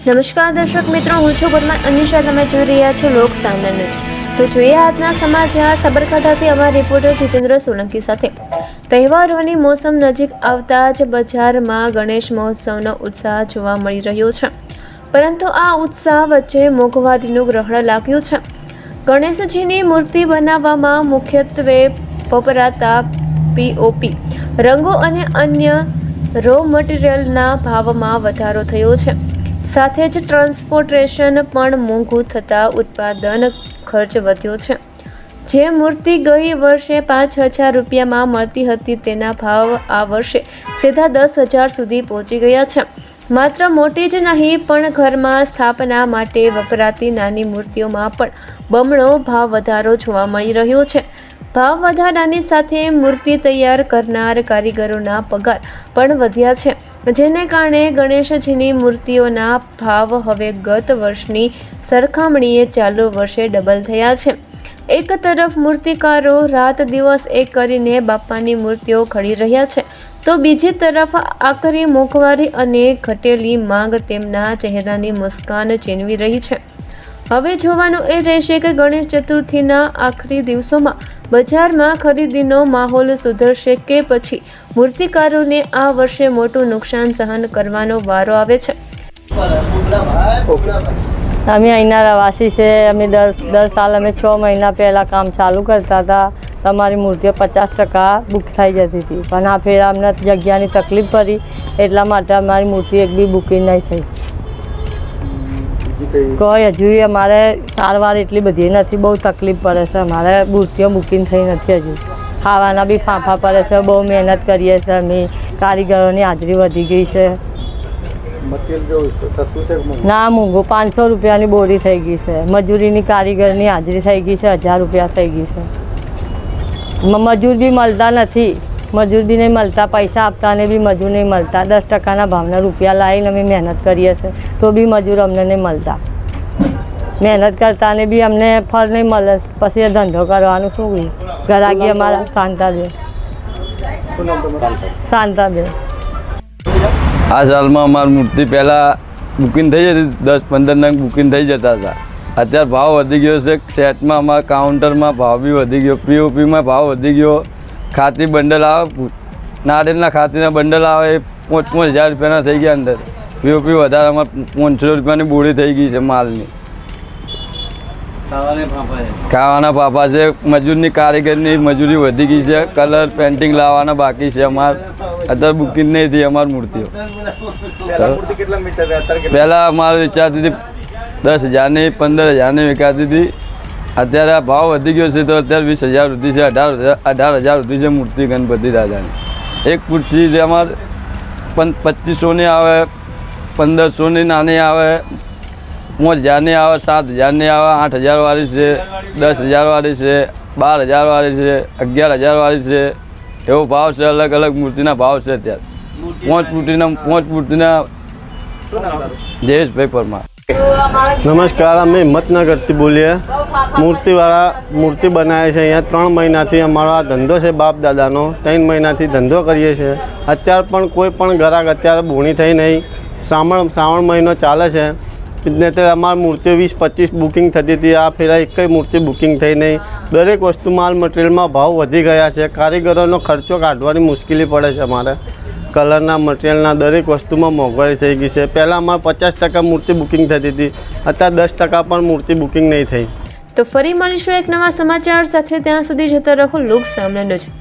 નમસ્કાર દર્શક મિત્રો, હું છું ગુરમાન અનિશા. તમે જોઈ રહ્યા છો લોક સાંદર ન્યૂઝ. તો જોઈએ આજના સમાચાર. સાબરકાંઠાથી અમારા રિપોર્ટર જીતેન્દ્ર સોલંકી સાથે. તહેવારોની મોસમ નજીક આવતા જ બજારમાં ગણેશ મહોત્સવનો ઉત્સાહ જોવા મળી રહ્યો છે, પરંતુ આ ઉત્સાહ વચ્ચે મોંઘવારીનું ગ્રહણ લાગ્યું છે. ગણેશજીની મૂર્તિ બનાવવામાં મુખ્યત્વે વપરાતા પીઓપી, રંગો અને અન્ય રો મટીરિયલના ભાવમાં વધારો થયો છે. સાથે જ ટ્રાન્સપોર્ટેશન પણ મોંઘું થતાં ઉત્પાદન ખર્ચ વધ્યો છે. જે મૂર્તિ ગઈ વર્ષે 5,000 રૂપિયામાં મળતી હતી તેના ભાવ આ વર્ષે સીધા 10,000 સુધી પહોંચી ગયા છે. માત્ર મોટી જ નહીં પણ ઘરમાં સ્થાપના માટે વપરાતી નાની મૂર્તિઓમાં પણ બમણો ભાવ વધારો જોવા મળી રહ્યો છે. ભાવ વધારાની સાથે મૂર્તિ તૈયાર કરનાર કારીગરોના પગાર પણ વધ્યા છે, જેને કારણે ગણેશજીની મૂર્તિઓના ભાવ હવે ગત વર્ષની સરખામણીએ ચાલુ વર્ષે ડબલ થયા છે. એક તરફ મૂર્તિકારો રાત દિવસ એક કરીને બાપાની મૂર્તિઓ ઘડી રહ્યા છે, તો બીજી તરફ આકરી મોંઘવારી અને ઘટેલી માંગ તેમના ચહેરાની મુસ્કાન છીનવી રહી છે. હવે જોવાનું એ રહેશે કે ગણેશ ચતુર્થીના આખરી દિવસોમાં બજારમાં ખરીદીનો માહોલ સુધરશે કે પછી મૂર્તિકારોને આ વર્ષે મોટું નુકસાન સહન કરવાનો વારો આવે છે. અમે અહીંના રહેવાસી છે. અમે દર સાલ અમે 6 મહિના પહેલાં કામ ચાલુ કરતા હતા. તમારી મૂર્તિઓ 50% બુક થઈ જતી હતી, પણ આ ફેર અમને જગ્યાની તકલીફ પડી, એટલા માટે અમારી મૂર્તિ એક બી બુકિંગ નહીં થઈ. કોઈ હજુ અમારે સારવાર એટલી બધી નથી, બહુ તકલીફ પડે છે. અમારે મૂર્તિઓ બુકિંગ થઈ નથી હજુ. ખાવાના બી ફાંફા પડે છે. બહુ મહેનત કરીએ છીએ અમે. કારીગરોની હાજરી વધી ગઈ છે. ના, મોંઘું 500 રૂપિયાની બોરી થઈ ગઈ છે. મજૂરીની કારીગરની હાજરી થઈ ગઈ છે 1,000 રૂપિયા થઈ ગઈ છે. મજૂર બી મળતા નથી. મજૂર બી નહીં મળતા, પૈસા આપતાને બી મજૂર નહીં મળતા. 10%ના ભાવના રૂપિયા લાવીને અમે મહેનત કરીએ છીએ, તો બી મજૂર અમને નહીં મળતા. મહેનત કરતાને બી અમને ફળ નહીં મળે, પછી એ ધંધો કરવાનું શું કર્યું? ઘરાકી અમારા શાંતાબેન. આ સાલમાં અમારી મૂર્તિ પહેલાં બુકિંગ થઈ જતી, 10-15 નંગ બુકિંગ થઈ જતા હતા. અત્યારે ભાવ વધી ગયો છે. સેટમાં અમારા કાઉન્ટરમાં ભાવ બી વધી ગયો, પીઓપીમાં ભાવ વધી ગયો. ખાતી બંડલ આવે, નાળિયેરના ખાતીના બંડલ આવે, એ 5,000 રૂપિયાના થઈ ગયા. અંદર પીઓપી વધારે અમારે 500 રૂપિયાની બોરી થઈ ગઈ છે માલની. ખાવાના ફાફા છે. મજૂરની કારીગરની મજૂરી વધી ગઈ છે. કલર પેન્ટિંગ લાવવાના બાકી છે. અમારે અત્યારે બુકિંગ નહીં થઈ અમારી મૂર્તિઓ. પહેલાં અમારે વેચાતી હતી 10,000ની 15,000ની વેચાતી હતી. અત્યારે આ ભાવ વધી ગયો છે, તો અત્યારે 20,000 સુધી છે. 18,000 સુધી છે મૂર્તિ ગણપતિ દાદાની. એક ખુરશી છે અમારે 2,500ની આવે, 1,500ની નાની આવે, 5,000ની આવે, 7,000ની આવે, 8,000 વાળી છે, 10,000 વાળી છે, 12,000 વાળી છે, 11,000 વાળી છે. એવો ભાવ છે. અલગ અલગ મૂર્તિના ભાવ છે. અત્યારે 5 મૂર્તિના જયેશભાઈ પરમાર. નમસ્કાર, અમે હિંમતનગરથી બોલીએ. મૂર્તિવાળા મૂર્તિ બનાવે છે. અહીંયા 3 મહિનાથી અમારો આ ધંધો છે, બાપ દાદાનો. 3 મહિનાથી ધંધો કરીએ છીએ. અત્યારે પણ કોઈ પણ ગ્રાહક અત્યારે બોણી થઈ નહીં. શ્રાવણ મહિનો ચાલે છે, એટલે અમારી મૂર્તિઓ 20-25 બુકિંગ થતી હતી. આ ફેરા એક મૂર્તિ બુકિંગ થઈ નહીં. દરેક વસ્તુ માલ મટીરિયલમાં ભાવ વધી ગયા છે. કારીગરોનો ખર્ચો કાઢવાની મુશ્કેલી પડે છે. અમારે કલરના મટીરિયલના દરેક વસ્તુમાં મોંઘવારી થઈ ગઈ છે. પહેલાં અમારે 50% મૂર્તિ બુકિંગ થતી હતી, અત્યારે 10% પણ મૂર્તિ બુકિંગ નહીં થઈ. તો ફરી મળીશું એક નવા સમાચાર સાથે. ત્યાં સુધી જતા રહો લોક સાંદર ન્યૂઝ.